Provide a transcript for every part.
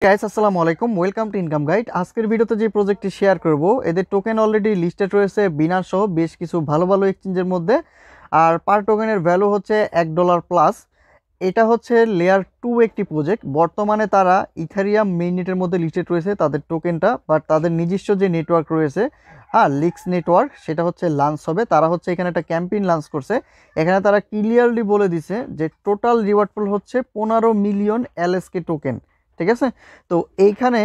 Guys আসসালামু আলাইকুম, welcome to income guide. আজকের ভিডিওতে যে প্রজেক্টটি শেয়ার করব, এদের টোকেন অলরেডি লিস্টেড রয়েছে বিনান্স সহ বেশ কিছু ভালো ভালো এক্সচেঞ্জের মধ্যে। আর পার টোকেনের ভ্যালু হচ্ছে $1 প্লাস। এটা হচ্ছে লেয়ার 2 একটি প্রজেক্ট। বর্তমানে তারা ইথারিয়াম মেইননেটের মধ্যে লিস্টেড রয়েছে তাদের টোকেনটা, বাট তাদের নিজস্ব যে নেটওয়ার্ক রয়েছে, লিক্স নেটওয়ার্ক, সেটা হচ্ছে লঞ্চ হবে। তারা হচ্ছে এখানে একটা ক্যাম্পেইন লঞ্চ করছে। এখানে তারা ক্লিয়ারলি বলে দিছে যে টোটাল রিওয়ার্ড পুল হচ্ছে 15 মিলিয়ন এলএসকে টোকেন। ঠিক আছে? তো এইখানে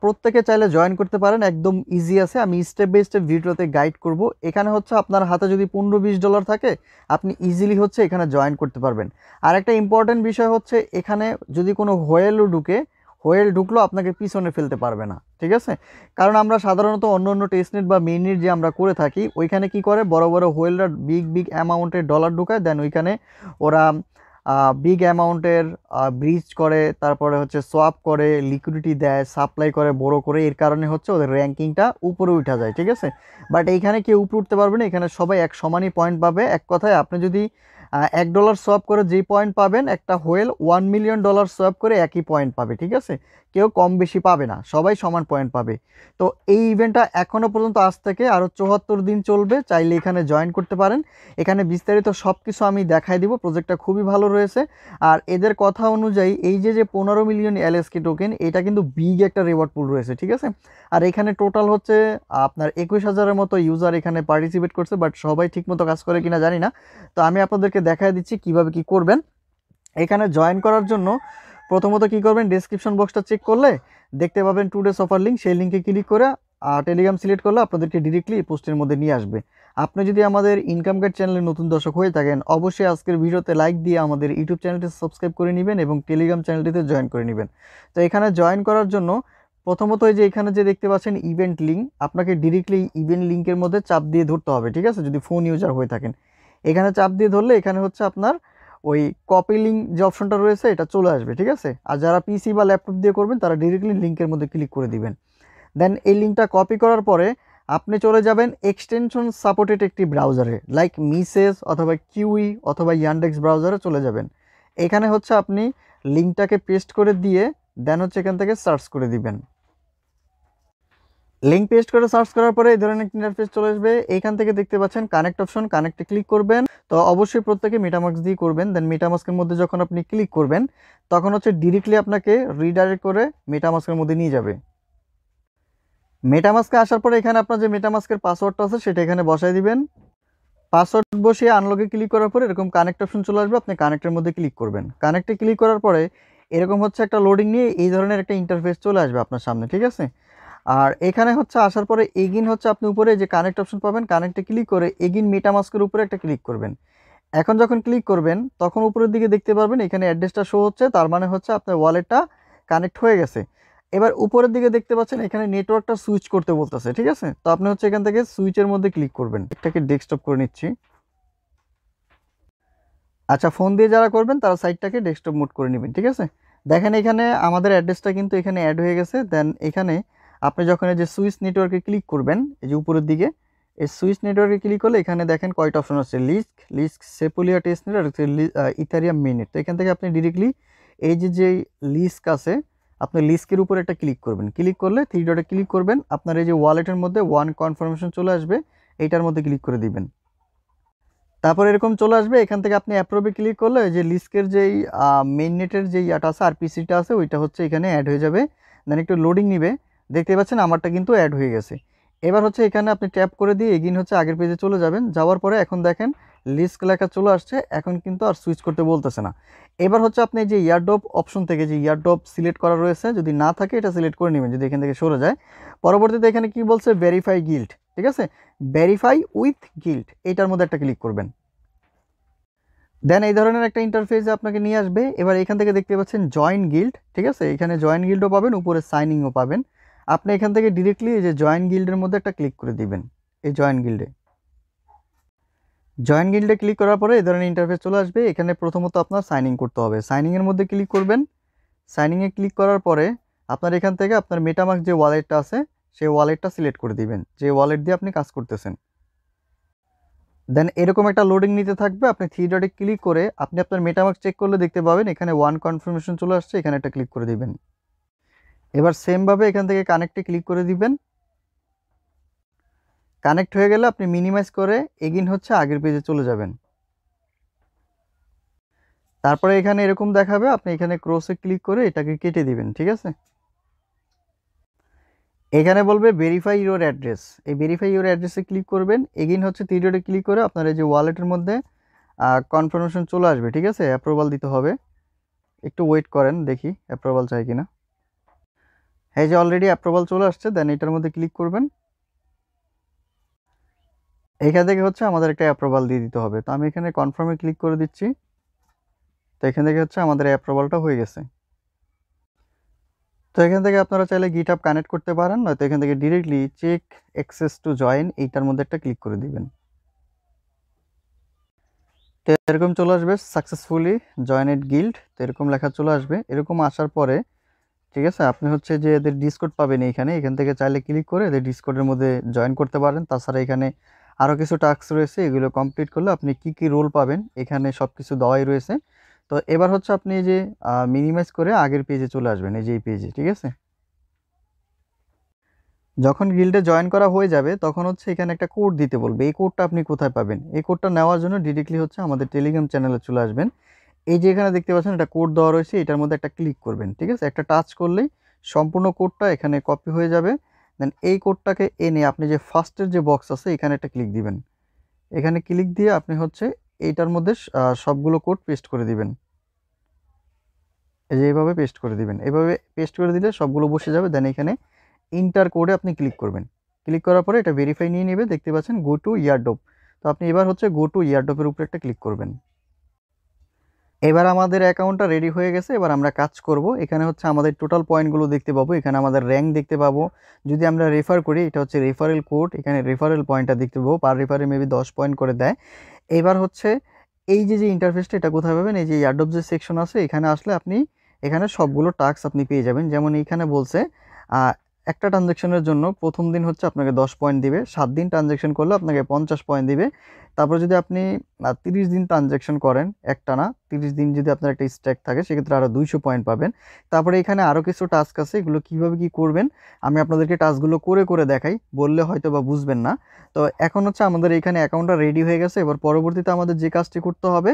প্রত্যেকে চাইলে জয়েন করতে পারেন, একদম ইজি আছে। আমি স্টেপ বাই স্টেপ ভিডিওতে গাইড করব। এখানে হচ্ছে আপনার হাতে যদি $15-20 থাকে, আপনি ইজিলি হচ্ছে এখানে জয়েন করতে পারবেন। আর একটা ইম্পর্টেন্ট বিষয় হচ্ছে, এখানে যদি কোনো হোয়েলও ঢুকে, হোয়েল ঢুকলো আপনাকে পিছনে ফেলতে পারবে না। ঠিক আছে? কারণ আমরা সাধারণত অন্য অন্য টেস্টনেট বা মেইননেট যে আমরা করে থাকি, ওইখানে কি করে, বড় বড় হোয়েলরা বিগ বিগ অ্যামাউন্টের ডলার ঢুকায়, দেন ওইখানে ওরা বিগ অ্যামাউন্টের ব্রিজ করে, তারপরে হচ্ছে সোয়াপ করে, লিকুইডিটি দেয়, সাপ্লাই করে বড় করে। এর কারণে হচ্ছে ওদের র্যাঙ্কিংটা উপরে উঠা যায়। ঠিক আছে? বাট এইখানে কেউ উপরে উঠতে পারবে না, এখানে সবাই এক সমানই পয়েন্ট পাবে। এক কথায় আপনি যদি $1 সোয়াপ করে যেই পয়েন্ট পাবেন, একটা হোয়েল $1 মিলিয়ন সোয়াপ করে একই পয়েন্ট পাবে। ঠিক আছে? কেউ কম বেশি পাবে না, সবাই সমান পয়েন্ট পাবে। তো এই ইভেন্টটা এখনও পর্যন্ত আজ থেকে আরও 74 দিন চলবে। চাইলে এখানে জয়েন করতে পারেন। এখানে বিস্তারিত সব কিছু আমি দেখাই দিব। প্রজেক্টটা খুবই ভালো রয়েছে। আর এদের কথা অনুযায়ী এই যে 15 মিলিয়ন এলএসকে টোকেন, এটা কিন্তু বিগ একটা রিওয়ার্ড পুল রয়েছে। ঠিক আছে? আর এখানে টোটাল হচ্ছে আপনার 21,000-এর মতো ইউজার এখানে পার্টিসিপেট করছে, বাট সবাই ঠিকমতো কাজ করে কিনা জানি না। তো আমি আপনাদেরকে দেখাই দিচ্ছি কিভাবে কি করবেন। এখানে জয়েন করার জন্য প্রথমত কি করবেন, ডেসক্রিপশন বক্সটা চেক করলে দেখতে পাবেন টুডেস অফার লিঙ্ক। সেই লিঙ্কে ক্লিক করে টেলিগ্রাম সিলেক্ট করলে আপনাদেরকে ডিরেক্টলি এই পোস্টের মধ্যে নিয়ে আসবে। আপনি যদি আমাদের ইনকাম গাইড চ্যানেলের নতুন দর্শক হয়ে থাকেন, অবশ্যই আজকের ভিডিওতে লাইক দিয়ে আমাদের ইউটিউব চ্যানেলটি সাবস্ক্রাইব করে নেবেন এবং টেলিগ্রাম চ্যানেলটিতে জয়েন করে নেবেন। তো এখানে জয়েন করার জন্য প্রথমত এই যে এখানে যে দেখতে পাচ্ছেন ইভেন্ট লিঙ্ক, আপনাকে ডিরেক্টলি ইভেন্ট লিঙ্কের মধ্যে চাপ দিয়ে ধরতে হবে। ঠিক আছে? যদি ফোন ইউজার হয়ে থাকেন, এখানে চাপ দিয়ে ধরলে এখানে হচ্ছে আপনার ওই কপি লিঙ্ক যে অপশনটা রয়েছে এটা চলে আসবে। ঠিক আছে? আর যারা পিসি বা ল্যাপটপ দিয়ে করবেন তারা ডিরেক্টলি লিঙ্কের মধ্যে ক্লিক করে দিবেন। দেন এই লিঙ্কটা কপি করার পরে আপনি চলে যাবেন এক্সটেনশন সাপোর্টেড একটি ব্রাউজারে, লাইক মিসেস অথবা কিউই অথবা ইয়ান্ডেক্স ব্রাউজারে চলে যাবেন। এখানে হচ্ছে আপনি লিঙ্কটাকে পেস্ট করে দিয়ে দেন হচ্ছে এখান থেকে সার্চ করে দিবেন। লিঙ্ক পেস্ট করে সার্চ করার পরে এই ধরনের একটা ইন্টারফেস চলে আসবে। এইখান থেকে দেখতে পাচ্ছেন কানেক্ট অপশন, কানেক্টে ক্লিক করবেন। তো অবশ্যই প্রত্যেকে মেটামাস্ক দিয়ে করবেন। দেন মেটামাস্কের মধ্যে যখন আপনি ক্লিক করবেন, তখন হচ্ছে ডিরেক্টলি আপনাকে রিডাইরেক্ট করে মেটামাস্কের মধ্যে নিয়ে যাবে। মেটামাস্কে আসার পরে এখানে আপনার যে মেটামাস্কের পাসওয়ার্ডটা আছে সেটা এখানে বসাই দিবেন। পাসওয়ার্ড বসিয়ে আনলকে ক্লিক করার পরে এরকম কানেক্ট অপশন চলে আসবে, আপনি কানেক্টের মধ্যে ক্লিক করবেন। কানেক্টে ক্লিক করার পরে এরকম হচ্ছে একটা লোডিং নিয়ে এই ধরনের একটা ইন্টারফেস চলে আসবে আপনার সামনে। ঠিক আছে? আর এখানে হচ্ছে আসার পরে এগিন হচ্ছে আপনি উপরে যে কানেক্ট অপশন পাবেন, কানেক্টে ক্লিক করে এগিন মেটামাস্কের উপরে একটা ক্লিক করবেন। এখন যখন ক্লিক করবেন তখন উপরের দিকে দেখতে পারবেন এখানে অ্যাড্রেসটা শো হচ্ছে, তার মানে হচ্ছে আপনার ওয়ালেটটা কানেক্ট হয়ে গেছে। এবার উপরের দিকে দেখতে পাচ্ছেন এখানে নেটওয়ার্কটা সুইচ করতে বলতেছে। ঠিক আছে? তো আপনি হচ্ছে এখান থেকে সুইচের মধ্যে ক্লিক করবেন। এটাকে ডেস্কটপ করে নিচ্ছি। আচ্ছা, ফোন দিয়ে যারা করবেন তারা সাইটটাকে ডেস্কটপ মোড করে নেবেন। ঠিক আছে? দেখেন এখানে আমাদের অ্যাড্রেসটা কিন্তু এখানে অ্যাড হয়ে গেছে। দেন এখানে আপনি যখন এই যে সুইচ নেটওয়ার্কে ক্লিক করবেন, এই যে উপরের দিকে এই সুইচ নেটওয়ার্কে ক্লিক করলে এখানে দেখেন কয়টা অপশন আছে, লিস্ক, সেপুলিয়া টেস্টনেট আর ইথারিয়াম মিনিট। তো এখান থেকে আপনি ডিরেক্টলি এই যে লিস্ক আছে, আপনি লিস্কের উপরে একটা ক্লিক করবেন। ক্লিক করলে থ্রি ডটে ক্লিক করবেন, আপনার এই যে ওয়ালেটের মধ্যে ওয়ান কনফার্মেশন চলে আসবে, এইটার মধ্যে ক্লিক করে দিবেন। তারপর এরকম চলে আসবে। এখান থেকে আপনি অ্যাপ্রুভে ক্লিক করলে যে লিস্কের যেই মেইন নেটের যে ইয়াটা আছে, আরপিসিটা আছে, ওইটা হচ্ছে এখানে অ্যাড হয়ে যাবে। দেন একটু লোডিং নিবে। দেখতে পাচ্ছেন আমারটা কিন্তু অ্যাড হয়ে গেছে। এবার হচ্ছে এখানে আপনি ট্যাপ করে দিয়ে এগিন হচ্ছে আগের পেজে চলে যাবেন। যাওয়ার পরে এখন দেখেন লিস্ক লেখা চলে আসছে। এখন কিন্তু আর সুইচ করতে বলতেছে না। এবার হচ্ছে আপনি যে ইয়ারড্রপ অপশন থেকে যে ইয়ারড্রপ সিলেক্ট করা রয়েছে, যদি না থাকে এটা সিলেক্ট করে নেবেন যদি এখান থেকে সরে যায়। পরবর্তীতে এখানে কি বলছে, ভেরিফাই গিল্ড। ঠিক আছে? ভেরিফাই উইথ গিল্ড, এইটার মধ্যে একটা ক্লিক করবেন। দেন এই ধরনের একটা ইন্টারফেসে আপনাকে নিয়ে আসবে। এবার এখান থেকে দেখতে পাচ্ছেন জয়েন গিল্ড। ঠিক আছে? এখানে জয়েন গিল্ডও পাবেন, উপরে সাইনিংও পাবেন। আপনি এখান থেকে ডিরেক্টলি এই যে জয়েন গিল্ডের মধ্যে একটা ক্লিক করে দিবেন। এই জয়েন গিল্ডে ক্লিক করার পরে এই ধরনের ইন্টারফেস চলে আসবে। এখানে প্রথমত আপনার সাইন ইন করতে হবে। সাইনিংয়ের মধ্যে ক্লিক করবেন। সাইনিংয়ে ক্লিক করার পরে আপনার এখান থেকে আপনার মেটামাস্ক যে ওয়ালেটটা আছে সেই ওয়ালেটটা সিলেক্ট করে দিবেন, যে ওয়ালেট দিয়ে আপনি কাজ করতেছেন। দেন এরকম একটা লোডিং নিতে থাকবে। আপনি থ্রি ডটে ক্লিক করে আপনি আপনার মেটামাস্ক চেক করলে দেখতে পাবেন এখানে ওয়ান কনফার্মেশন চলে আসছে, এখানে একটা ক্লিক করে দিবেন। এবার সেমভাবে এখান থেকে কানেক্টে ক্লিক করে দিবেন। কানেক্ট হয়ে গেলে আপনি মিনিমাইজ করে এগিন হচ্ছে আগের পেজে চলে যাবেন। তারপরে এখানে এরকম দেখাবে, আপনি এখানে ক্রসে ক্লিক করে এটাকে কেটে দিবেন। ঠিক আছে, এখানে বলবে ভেরিফাই ইউর অ্যাড্রেস, এই ভেরিফাই ইউর অ্যাড্রেসে ক্লিক করবেন। এগেইন হচ্ছে থ্রি ডটে ক্লিক করে আপনার এই যে ওয়ালেটের মধ্যে কনফার্মেশন চলে আসবে। ঠিক আছে, অ্যাপ্রুভাল দিতে হবে, একটু ওয়েট করেন দেখি অ্যাপ্রুভাল চাই কিনা। এই যে অলরেডি অ্যাপ্রুভাল চলে আসছে, দেন এটার মধ্যে ক্লিক করবেন। এখান থেকে হচ্ছে আমাদের একটা অ্যাপ্রুভাল দিয়ে দিতে হবে, তো আমি এখানে কনফার্মে ক্লিক করে দিচ্ছি। তো এখান থেকে হচ্ছে আমাদের অ্যাপ্রুভালটা হয়ে গেছে। তো এখান থেকে আপনারা চাইলে গিটহাব কানেক্ট করতে পারেন, নয়তো এখান থেকে directly check access to join এইটার মধ্যে একটা ক্লিক করে দিবেন। তো এরকম চলে আসবে সাকসেসফুলি জয়েনেড গিল্ড, তো এরকম লেখা চলে আসবে। এরকম আসার পরে ঠিক আছে, আপনি হচ্ছে যে এদের ডিসকোড পাবেন এইখানে, এখান থেকে চাইলে ক্লিক করে এদের ডিসকোডের মধ্যে জয়েন করতে পারেন। তাছাড়া এখানে আরও কিছু টাস্ক রয়েছে, এগুলো কমপ্লিট করলে আপনি কি কি রোল পাবেন এখানে সব কিছু দেওয়াই রয়েছে। তো এবার হচ্ছে আপনি এই যে মিনিমাইজ করে আগের পেজে চলে আসবেন, এই যে এই পেজে। ঠিক আছে, যখন গিল্ডে জয়েন করা হয়ে যাবে তখন হচ্ছে এখানে একটা কোড দিতে বলবে। এই কোডটা আপনি কোথায় পাবেন? এই কোডটা নেওয়ার জন্য ডিরেক্টলি হচ্ছে আমাদের টেলিগ্রাম চ্যানেলে চলে আসবেন। এই যে এখানে দেখতে পাচ্ছেন একটা কোড দেওয়া রয়েছে, এটার মধ্যে একটা ক্লিক করবেন। ঠিক আছে, একটা টাচ করলেই সম্পূর্ণ কোডটা এখানে কপি হয়ে যাবে। দেন এই কোডটাকে এনে আপনি যে ফার্স্টের যে বক্স আছে এখানে একটা ক্লিক দিবেন। এখানে ক্লিক দিয়ে আপনি হচ্ছে এইটার মধ্যে সবগুলো কোড পেস্ট করে দিবেন। এই যে এইভাবে পেস্ট করে দিবেন, এইভাবে পেস্ট করে দিলে সবগুলো বসে যাবে। দেন এখানে ইন্টার কোডে আপনি ক্লিক করবেন। ক্লিক করার পরে এটা ভেরিফাই নিয়ে নেবে, দেখতে পাচ্ছেন গো টু ইয়ারড্রপ। তো আপনি এবার হচ্ছে গো টু ইয়ারড্রপের উপরে একটা ক্লিক করবেন। এবার আমাদের অ্যাকাউন্টটা রেডি হয়ে গেছে, এবার আমরা কাজ করব। এখানে হচ্ছে আমাদের টোটাল পয়েন্টগুলো দেখতে পাবো, এখানে আমাদের র্যাঙ্ক দেখতে পাবো। যদি আমরা রেফার করি, এটা হচ্ছে রেফারেল কোড, এখানে রেফারেল পয়েন্টটা দেখতে পাবো, পার রেফারে মেবি 10 পয়েন্ট করে দেয়। এবার হচ্ছে এই যে যে ইন্টারফেসটা, এটা কোথায় পাবেন? এই যে ইয়ারড্রপ যে সেকশন আছে এখানে আসলে আপনি এখানে সবগুলো টাস্ক আপনি পেয়ে যাবেন। যেমন এইখানে বলছে একটা ট্রানজ্যাকশনের জন্য প্রথম দিন হচ্ছে আপনাকে 10 পয়েন্ট দিবে, 7 দিন ট্রানজ্যাকশন করলে আপনাকে 50 পয়েন্ট দিবে। তারপর যদি আপনি 30 দিন ট্রানজ্যাকশন করেন একটানা, 30 দিন যদি আপনার একটা স্ট্যাক থাকে সেক্ষেত্রে আরও 200 পয়েন্ট পাবেন। তারপরে এখানে আরও কিছু টাস্ক আছে, এগুলো কীভাবে কী করবেন আমি আপনাদেরকে টাস্কগুলো করে করে দেখাই, বললে হয়তো বা বুঝবেন না। তো এখন হচ্ছে আমাদের এখানে অ্যাকাউন্টটা রেডি হয়ে গেছে। এবার পরবর্তীতে আমাদের যে কাজটি করতে হবে,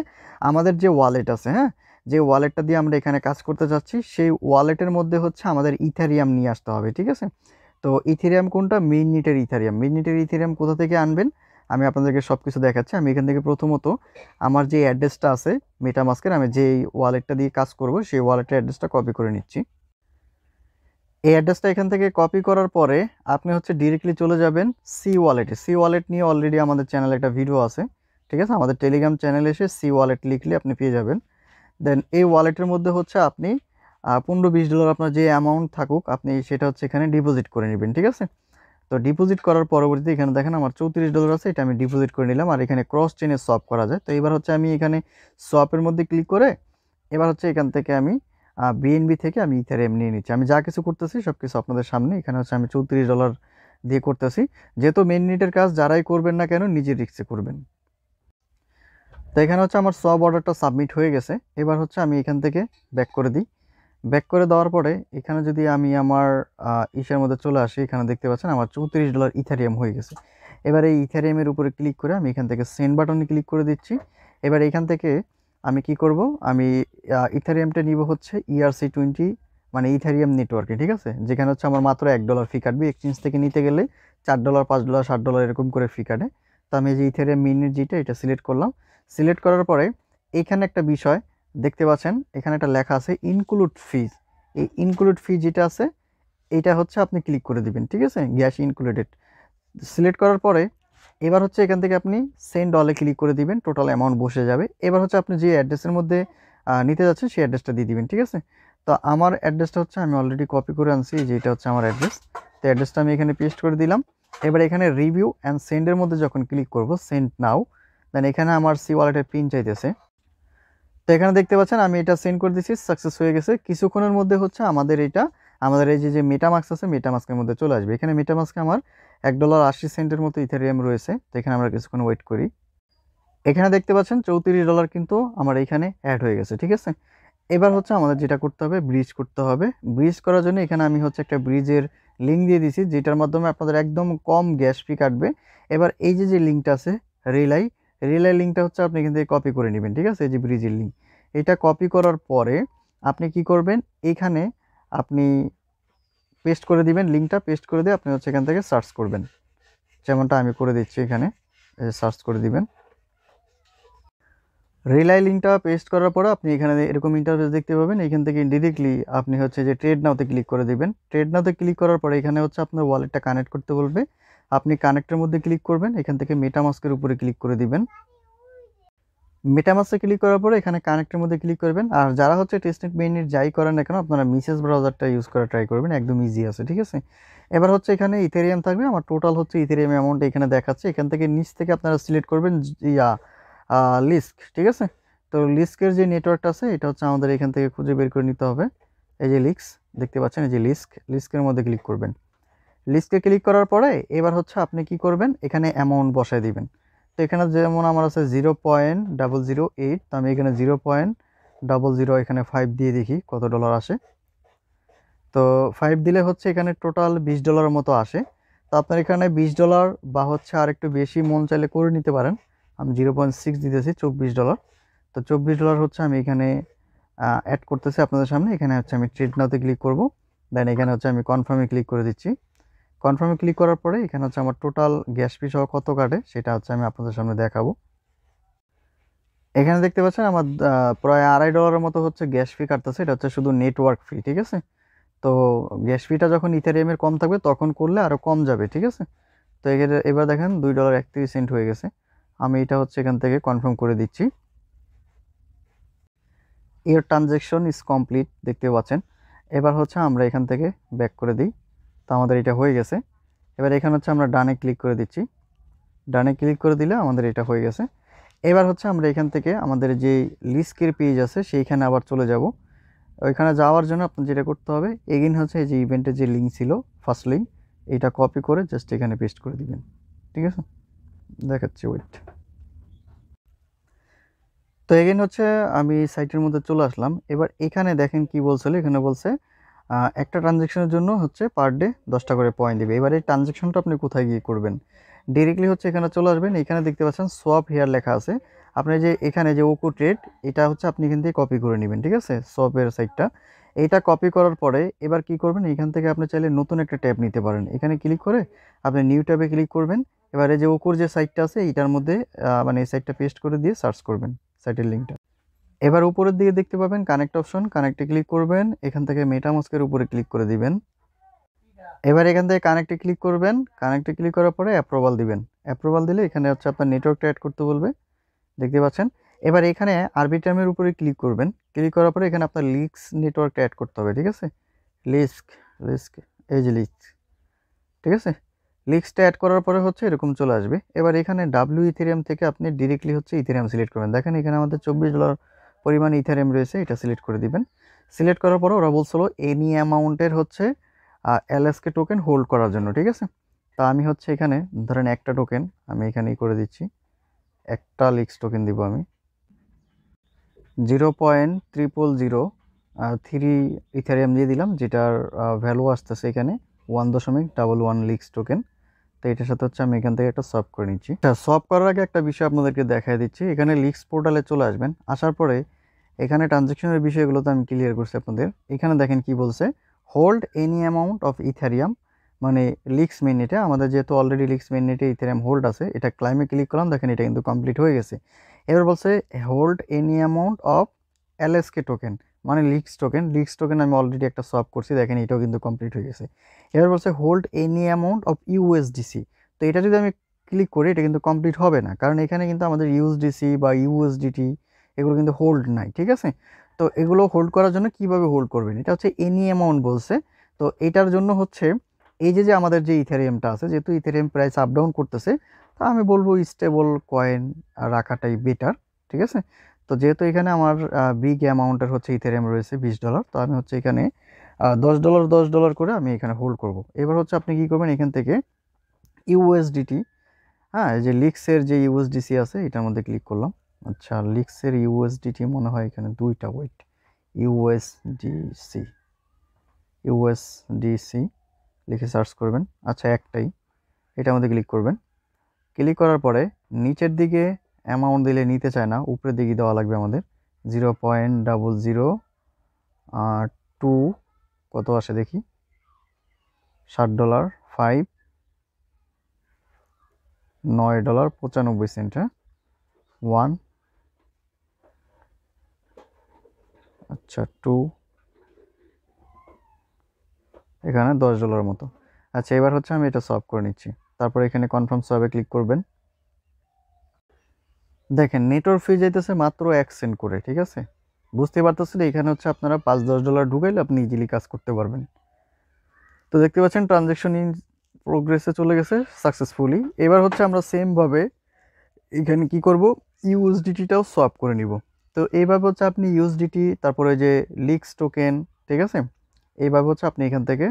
আমাদের যে ওয়ালেট আছে, হ্যাঁ, যে ওয়ালেটটা দিয়ে আমরা এখানে কাজ করতে যাচ্ছি, সেই ওয়ালেটের মধ্যে হচ্ছে আমাদের ইথারিয়াম নিয়ে আসতে হবে। ঠিক আছে, তো ইথেরিয়াম কোনটা? মিডনিটের ইথারিয়াম। মিডনিটের ইথেরিয়াম কোথা থেকে আনবেন আমি আপনাদেরকে সব কিছু দেখাচ্ছি। আমি এখান থেকে প্রথমত আমার যে অ্যাড্রেসটা আছে মেটামাস্কের, আমি যে ওয়ালেটটা দিয়ে কাজ করব সেই ওয়ালেটের অ্যাড্রেসটা কপি করে নিচ্ছি। এই অ্যাড্রেসটা এখান থেকে কপি করার পরে আপনি হচ্ছে ডিরেক্টলি চলে যাবেন সি ওয়ালেটে। সি ওয়ালেট নিয়ে অলরেডি আমাদের চ্যানেলে একটা ভিডিও আছে। ঠিক আছে, আমাদের টেলিগ্রাম চ্যানেলে এসে সি ওয়ালেট লিখলে আপনি পেয়ে যাবেন। দেন এই ওয়ালেটের মধ্যে হচ্ছে আপনি $15-20 আপনার যে অ্যামাউন্ট থাকুক আপনি সেটা হচ্ছে এখানে ডিপোজিট করে নেবেন। ঠিক আছে, তো ডিপোজিট করার পরবর্তীতে এখানে দেখেন আমার $34 আছে, এটা আমি ডিপোজিট করে নিলাম। আর এখানে ক্রস চেনে সোয়াপ করা যায়। তো এবার হচ্ছে আমি এখানে সোয়াপের মধ্যে ক্লিক করে এবার হচ্ছে এখান থেকে আমি বিএনবি থেকে আমি ইথারিয়াম নিয়ে নিচ্ছি। আমি যা কিছু করতেছি সব কিছু আপনাদের সামনে। এখানে হচ্ছে আমি $34 দিয়ে করতেছি, যেহেতু মেন নিটের কাজ যারাই করবেন না কেন নিজের রিস্কে করবেন। তো এখানে হচ্ছে আমার সোয়াপ অর্ডারটা সাবমিট হয়ে গেছে। এবার হচ্ছে আমি এখান থেকে ব্যাক করে দিই। ব্যাক করে দেওয়ার পরে এখানে যদি আমি আমার ইসের মধ্যে চলে আসি, এখানে দেখতে পাচ্ছেন আমার $34 ইথারিয়াম হয়ে গেছে। এবার এই ইথারিয়ামের উপরে ক্লিক করে আমি এখান থেকে সেন্ড বাটনে ক্লিক করে দিচ্ছি। এবার এখান থেকে আমি কি করব, আমি ইথারিয়ামটা নিব হচ্ছে ERC20 মানে ইথারিয়াম নেটওয়ার্কে। ঠিক আছে, যেখানে হচ্ছে আমার মাত্র $1 ফি কাটবে। এক্সচেঞ্জ থেকে নিতে গেলে $4, $5, $60 এরকম করে ফি কাটে। তো আমি এই যে ইথারিয়াম মিনিট যেটা এটা সিলেক্ট করলাম। সিলেক্ট করার পরে এখানে একটা বিষয় দেখতে পাচ্ছেন, এখানে একটা লেখা আছে ইনক্লুড ফিজ। এই ইনক্লুড ফি যেটা আছে এটা হচ্ছে আপনি ক্লিক করে দিবেন। ঠিক আছে, গ্যাস ইনক্লুডেড সিলেক্ট করার পরে এবার হচ্ছে এখান থেকে আপনি সেন্ড অলে ক্লিক করে দিবেন, টোটাল অ্যামাউন্ট বসে যাবে। এবার হচ্ছে আপনি যে অ্যাড্রেসের মধ্যে নিতে যাচ্ছেন সেই অ্যাড্রেসটা দিয়ে দিবেন। ঠিক আছে, তো আমার অ্যাড্রেসটা হচ্ছে আমি অলরেডি কপি করে আনছি, যেটা হচ্ছে আমার অ্যাড্রেস। তো অ্যাড্রেসটা আমি এখানে পেস্ট করে দিলাম। এবার এখানে রিভিউ অ্যান্ড সেন্ডের মধ্যে যখন ক্লিক করব, সেন্ড নাও, দেন এখানে আমার সি ওয়ালেটের পিন চাইতেছে। তো এখানে দেখতে পাচ্ছেন আমি এটা সেন্ড করে দিচ্ছি, সাকসেস হয়ে গেছে। কিছুক্ষণের মধ্যে হচ্ছে আমাদের এটা আমাদের এই যে মেটামাস্ক আছে মেটামাস্কের মধ্যে চলে আসবে। এখানে মেটামাস্কে আমার $1.80 মতো ইথারিয়াম রয়েছে। তো এখানে আমরা কিছুক্ষণ ওয়েট করি। এখানে দেখতে পাচ্ছেন $34 কিন্তু আমার এইখানে অ্যাড হয়ে গেছে। ঠিক আছে, এবার হচ্ছে আমাদের যেটা করতে হবে, ব্রিজ করতে হবে। ব্রিজ করার জন্য এখানে আমি হচ্ছে একটা ব্রিজের লিঙ্ক দিয়ে দিছি, যেটার মাধ্যমে আপনাদের একদম কম গ্যাস ফি কাটবে। এবার এই যে যে লিঙ্কটা আছে রিলাই, রিলাই লিঙ্কটা হচ্ছে আপনি এখান থেকে কপি করে নেবেন, ঠিক আছে? এই যে ব্রিজের লিঙ্ক, এটা কপি করার পরে আপনি কি করবেন, এইখানে আপনি পেস্ট করে দিবেন, লিঙ্কটা পেস্ট করে দিয়ে আপনি হচ্ছে এখান থেকে সার্চ করবেন, যেমনটা আমি করে দিচ্ছি এখানে। সার্চ করে দিবেন। রিলাই লিঙ্কটা পেস্ট করার পরে আপনি এখানে এরকম ইন্টারফেস দেখতে পাবেন। এখান থেকে ডিরেক্টলি আপনি হচ্ছে যে ট্রেড নাওতে ক্লিক করে দিবেন। ট্রেড নাওতে ক্লিক করার পরে এখানে হচ্ছে আপনার ওয়ালেটটা কানেক্ট করতে বলবে, আপনি কানেক্টের মধ্যে ক্লিক করবেন। এখান থেকে মেটামাস্কের উপরে ক্লিক করে দিবেন। মেটামাস্কে ক্লিক করার পরে এখানে কানেক্টের মধ্যে ক্লিক করবেন। আর যারা হচ্ছে টেস্টনেট মেইনের যাই করেন না কেন, আপনারা মিসেস ব্রাউজারটা ইউজ করা ট্রাই করবেন, একদম ইজি আছে, ঠিক আছে? এবার হচ্ছে এখানে ইথেরিয়াম থাকবে। আমার টোটাল হচ্ছে ইথেরিয়াম অ্যামাউন্ট এখানে দেখাচ্ছে। এখান থেকে নিচ থেকে আপনারা সিলেক্ট করবেন ইয়া লিস্ক, ঠিক আছে? তো লিস্কের যে নেটওয়ার্কটা আছে এটা হচ্ছে আমাদের এখান থেকে খুঁজে বের করে নিতে হবে। এই যে লিস্ক দেখতে পাচ্ছেন, এই যে লিস্ক, লিস্কের মধ্যে ক্লিক করবেন। লিস্টে ক্লিক করার পরে এবার হচ্ছে আপনি কি করবেন, এখানে অ্যামাউন্ট বসায় দিবেন। তো এখানে যেমন আমার আছে 0.008, তো আমি এখানে 0.00 এখানে 5 দিয়ে দেখি কত ডলার আসে। তো 5 দিলে হচ্ছে এখানে টোটাল $20 মতো আসে। তো আপনার এখানে $20 বা হচ্ছে আর একটু বেশি মন চাইলে করে নিতে পারেন। আমি 0.6 দিতেছি, $24। তো $24 হচ্ছে আমি এখানে অ্যাড করতেছি আপনাদের সামনে। এখানে হচ্ছে আমি ট্রেড নাওতে ক্লিক করব, দেন এখানে হচ্ছে আমি কনফার্মে ক্লিক করে দিচ্ছি। কনফার্মে ক্লিক করার পরে এখানে হচ্ছে আমার টোটাল গ্যাস ফি সহ কত কাটে সেটা হচ্ছে আমি আপনাদের সামনে দেখাবো। এখানে দেখতে পাচ্ছেন আমার প্রায় $2.5 মতো হচ্ছে গ্যাস ফি কাটতেছে। এটা হচ্ছে শুধু নেটওয়ার্ক ফি, ঠিক আছে? তো গ্যাস ফিটা যখন ইথেরিয়ামের কম থাকবে তখন করলে আরও কম যাবে, ঠিক আছে? তো এবার দেখেন $2.31 হয়ে গেছে। আমি এটা হচ্ছে এখান থেকে কনফার্ম করে দিচ্ছি। এর ট্রানজ্যাকশন ইজ কমপ্লিট দেখতে পাচ্ছেন। এবার হচ্ছে আমরা এখান থেকে ব্যাক করে দিই। তো আমাদের এটা হয়ে গেছে। এবার এখানে হচ্ছে আমরা ডানে ক্লিক করে দিচ্ছি। ডানে ক্লিক করে দিলে আমাদের এটা হয়ে গেছে। এবার হচ্ছে আমরা এখান থেকে আমাদের যে লিস্কের পেজ আছে সেইখানে আবার চলে যাব। ওইখানে যাওয়ার জন্য আপনার যেটা করতে হবে, এগেইন হচ্ছে এই যে ইভেন্টের যে লিঙ্ক ছিল, ফার্স্ট লিঙ্ক, এইটা কপি করে জাস্ট এখানে পেস্ট করে দিবেন, ঠিক আছে? দেখাচ্ছি, ওয়েট। তো এগেইন হচ্ছে আমি সাইটের মধ্যে চলে আসলাম। এবার এখানে দেখেন কি বলছিল, এখানে বলছে একটা ট্রানজ্যাকশনের জন্য হচ্ছে পার ডে 10টা করে পয়েন্ট দিবে। এবার এই ট্রানজ্যাকশনটা আপনি কোথায় গিয়ে করবেন? ডিরেক্টলি হচ্ছে এখানে চলে আসবেন। এখানে দেখতে পাচ্ছেন সোয়াপ হেয়ার লেখা আছে। আপনি যে এখানে যে ওকো ট্রেড, এটা হচ্ছে আপনি এখান থেকে কপি করে নেবেন, ঠিক আছে? সোয়াপের সাইটটা, এইটা কপি করার পরে এবার কি করবেন, এখান থেকে আপনি চাইলে নতুন একটা ট্যাব নিতে পারেন। এখানে ক্লিক করে আপনি নিউ ট্যাবে ক্লিক করবেন। এবারে যে ওকোর যে সাইটটা আছে এইটার মধ্যে মানে এই সাইটটা পেস্ট করে দিয়ে সার্চ করবেন সাইটের লিঙ্কটা। এবার উপরের দিকে দেখতে পাবেন কানেক্ট অপশন, কানেক্টে ক্লিক করবেন। এখান থেকে মেটামাস্কের উপরে ক্লিক করে দিবেন। এবার এখান থেকে কানেক্টে ক্লিক করবেন। কানেক্টে ক্লিক করার পরে অ্যাপ্রুভাল দিবেন। অ্যাপ্রুভাল দিলে এখানে হচ্ছে আপনার নেটওয়ার্কটা অ্যাড করতে বলবে, দেখতে পাচ্ছেন। এবার এখানে আরবিট্রামের উপরে ক্লিক করবেন। ক্লিক করার পরে এখানে আপনার লিক্স নেটওয়ার্কটা অ্যাড করতে হবে, ঠিক আছে? লিস্ক, লিস্ক, এই যে লিস্ক, ঠিক আছে? লিস্কটা অ্যাড করার পরে হচ্ছে এরকম চলে আসবে। এবার এখানে ডাব্লিউ ইথেরিয়াম থেকে আপনি ডিরেক্টলি হচ্ছে ইথেরিয়াম সিলেক্ট করবেন। দেখেন এখানে আমাদের $24 পরিমাণ ইথেরিয়াম রয়েছে, এটা সিলেক্ট করে দিবেন। সিলেক্ট করার পরে ওরা বলছিল এনি অ্যামাউন্টের হচ্ছে এলএসকে টোকেন হোল্ড করার জন্য, ঠিক আছে? তা আমি হচ্ছে এখানে ধরেন একটা টোকেন আমি এখানেই করে দিচ্ছি, একটা লিক্স টোকেন দিব আমি। 0.000 ইথেরিয়াম দিয়ে দিলাম, যেটার ভ্যালু আসতেছে এখানে 1.11 লিক্স টোকেন। তো এটার সাথে হচ্ছে আমি এখান থেকে একটা সলভ করে নিচ্ছি। সলভ করার আগে একটা বিষয় আপনাদেরকে দেখাই দিচ্ছি। এখানে লিক্স পোর্টালে চলে আসবেন। আসার পরে এখানে ট্রানজ্যাকশনের বিষয়গুলো তো আমি ক্লিয়ার করছি আপনাদের। এখানে দেখেন কি বলছে, hold any amount of Ethereum, মানে লিক্স মেইননেটে আমাদের যেহেতু অলরেডি লিক্স মেইননেটে ইথেরিয়াম হোল্ড আছে, এটা ক্লাইমে ক্লিক করলাম, দেখেন এটা কিন্তু কমপ্লিট হয়ে গেছে। এবার বলছে hold any amount of LSK token, মানে লিক্স টোকেন। লিক্স টোকেন আমি অলরেডি একটা সলভ করছি, দেখেন এটাও কিন্তু কমপ্লিট হয়ে গেছে। এবার বলছে hold any amount of USDC. তো এটা যদি আমি ক্লিক করি এটা কিন্তু কমপ্লিট হবে না, কারণ এখানে কিন্তু আমাদের ইউএসডিসি বা ইউএসডিটি এগুলো কিন্তু হোল্ড নাই, ঠিক আছে? তো এগুলো হোল্ড করার জন্য কিভাবে হোল্ড করবেন, এটা হচ্ছে এনি অ্যামাউন্ট বলছে। তো এটার জন্য হচ্ছে এই যে যে আমাদের যে ইথেরিয়ামটা আছে, যেহেতু ইথেরিয়াম প্রাইস আপ ডাউন করতেছে, তো আমি বলবো স্টেবল কয়েন রাখাটাই বেটার, ঠিক আছে? তো যেহেতু এখানে আমার বিগ অ্যামাউন্টের হচ্ছে ইথেরিয়াম রয়েছে $20, তো আমি হচ্ছে এখানে $10 করে আমি এখানে হোল্ড করব। এবার হচ্ছে আপনি কি করবেন, এখান থেকে ইউএসডিটি, হ্যাঁ, এই যে লিক্সের যে ইউএসডিসি আছে এটার মধ্যে ক্লিক করলাম। আচ্ছা, লিক্সের ইউএসডিটি মনে হয় এখানে দুইটা, ওয়েট, ইউএসডিসি ইউএসডিসি লিখে সার্চ করবেন। আচ্ছা একটাই, এটার মধ্যে ক্লিক করবেন। ক্লিক করার পরে নিচের দিকে অ্যামাউন্ট দিলে নিতে চায় না, উপরের দিকে দেওয়া লাগবে আমাদের 0.002 কত আসে দেখি, $60 5 $9.95। 1 আচ্ছা 2 এখানে $10 মতো। আচ্ছা এবার হচ্ছে আমি এটা সলভ করে নিচ্ছি। তারপর এখানে কনফার্ম সলভে ক্লিক করবেন। দেখেন নেটওয়ার্ক ফি যাইতেছে মাত্র 1 সেন্ট করে, ঠিক আছে? বুঝতে পারতেছেন এখানে হচ্ছে আপনারা $5-10 ঢুকাইলে আপনি ইজিলি কাজ করতে পারবেন। তো দেখতে পাচ্ছেন ট্রানজ্যাকশন ইন প্রোগ্রেসে চলে গেছে সাকসেসফুলি। এবার হচ্ছে আমরা সেমভাবে এখানে কি করব, ইউএসডিটিটাও সোয়াপ করে নিব। তো এইভাবে হচ্ছে আপনি ইউএসডিটি, তারপরে যে লিক্স টোকেন, ঠিক আছে, এইভাবে হচ্ছে আপনি এখান থেকে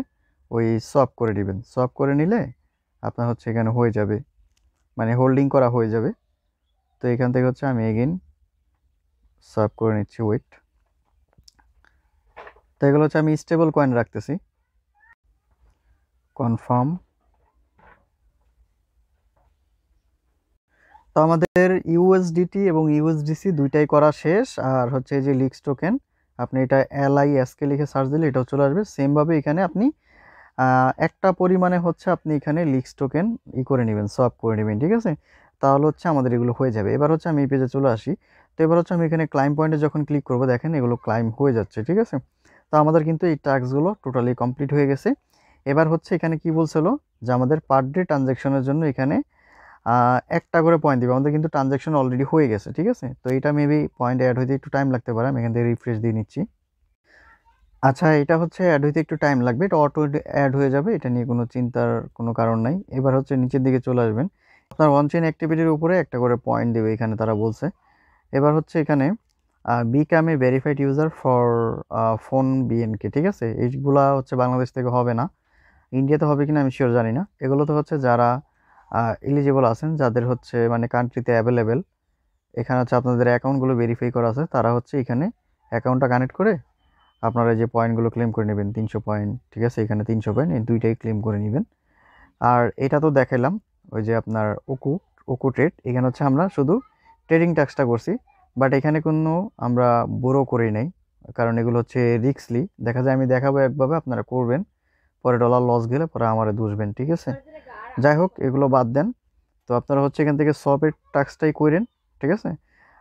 ওই সোয়াপ করে নেবেন। সোয়াপ করে নিলে আপনার হচ্ছে এখানে হয়ে যাবে, মানে হোল্ডিং করা হয়ে যাবে। তো এখান থেকে হচ্ছে আমি এগেইন সোয়াপ করে নিচ্ছি, ওয়েট। তো এগুলো হচ্ছে আমি স্টেবল কয়েন রাখতেছি। কনফার্ম। তো আমাদের ইউএসডিটি এবং ইউএসডিসি দুইটাই করা শেষ। আর হচ্ছে যে লিক্স টোকেন, আপনি এটা LISK লিখে সার্চ দিলে এটাও চলে আসবে। সেমভাবে এখানে আপনি একটা পরিমাণে হচ্ছে আপনি এখানে লিক্স টোকেন করে নেবেন, সোয়াপ করে নেবেন, ঠিক আছে? তাহলে হচ্ছে আমাদের এগুলো হয়ে যাবে। এবার হচ্ছে আমি এই পেজে চলে আসি। তো এবার হচ্ছে আমি এখানে ক্লাইম পয়েন্টে যখন ক্লিক করব, দেখেন এগুলো ক্লাইম হয়ে যাচ্ছে, ঠিক আছে? তো আমাদের কিন্তু এই টাস্কগুলো টোটালি কমপ্লিট হয়ে গেছে। এবার হচ্ছে এখানে কি বলছিল যে আমাদের পার ডে ট্রানজ্যাকশনের জন্য এখানে একটা করে পয়েন্ট দিবে। আমাদের কিন্তু ট্রানজ্যাকশন অলরেডি হয়ে গেছে, ঠিক আছে? তো এটা মেবি পয়েন্ট অ্যাড হইতে একটু টাইম লাগতে পারে। আমি এখান থেকে রিফ্রেশ দিয়ে নিচ্ছি। আচ্ছা এটা হচ্ছে অ্যাড হইতে একটু টাইম লাগবে, এটা অটো অ্যাড হয়ে যাবে, এটা নিয়ে কোনো চিন্তার কোনো কারণ নাই। এবার হচ্ছে নিচের দিকে চলে আসবেন। আপনার ওয়ান চেইন অ্যাক্টিভিটির উপরে একটা করে পয়েন্ট দেবে এখানে তারা বলছে। এবার হচ্ছে এখানে become a verified user for phone BNK, ঠিক আছে? এইগুলা হচ্ছে বাংলাদেশ থেকে হবে না, ইন্ডিয়াতে হবে কিনা আমি শিওর জানি না। এগুলো তো হচ্ছে যারা এলিজিবল আছেন, যাদের হচ্ছে মানে কান্ট্রিতে অ্যাভেলেবেল, এখানে হচ্ছে আপনাদের অ্যাকাউন্টগুলো ভেরিফাই করা আছে, তারা হচ্ছে এখানে অ্যাকাউন্টটা কানেক্ট করে আপনারা যে পয়েন্টগুলো ক্লেম করে নেবেন 300 পয়েন্ট, ঠিক আছে? এখানে 300 পয়েন্ট, এই দুইটাই ক্লেম করে নেবেন। আর এটা তো দেখাইলাম ওই যে আপনার ওকু ট্রেড, এখানে হচ্ছে আমরা শুধু ট্রেডিং টাস্কটা করছি, বাট এখানে কোনো আমরা বোরো করি নাই, কারণ এগুলো হচ্ছে রিস্কলি। দেখা যায় আমি দেখাবো একভাবে, আপনারা করবেন, পরে ডলার লস গেলে পরে আমারে দুষবেন, ঠিক আছে? যাই হোক এগুলো বাদ দেন। তো আপনারা হচ্ছে এখান থেকে সবের টাস্কটাই করেন, ঠিক আছে?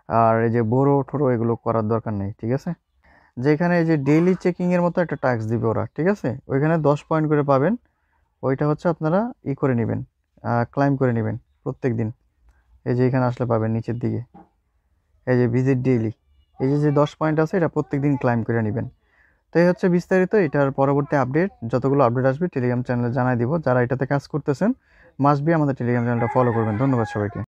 আর এই যে বোরো ঠোরো এগুলো করার দরকার নেই, ঠিক আছে? যেখানে এই যে ডেইলি চেকিংয়ের মতো একটা টাস্ক দিবে ওরা, ঠিক আছে? ওইখানে 10 পয়েন্ট করে পাবেন। ওইটা হচ্ছে আপনারা করে নেবেন, ক্লাইম করে নেবেন প্রত্যেক দিন। এই যে এখানে আসলে পাবেন নিচের দিকে, এই যে ভিজিট ডেইলি, এই যে 10 পয়েন্ট আছে, এটা প্রত্যেক দিন ক্লাইম করে নেবেন। তো এই হচ্ছে বিস্তারিত। এটার পরবর্তী আপডেট, যতগুলো আপডেট আসবে টেলিগ্রাম চ্যানেলে জানাই দিব। যারা এটাতে কাজ করতেছেন মাস্ট বি আমাদের টেলিগ্রাম চ্যানেলটা ফলো করবেন। ধন্যবাদ সবাইকে।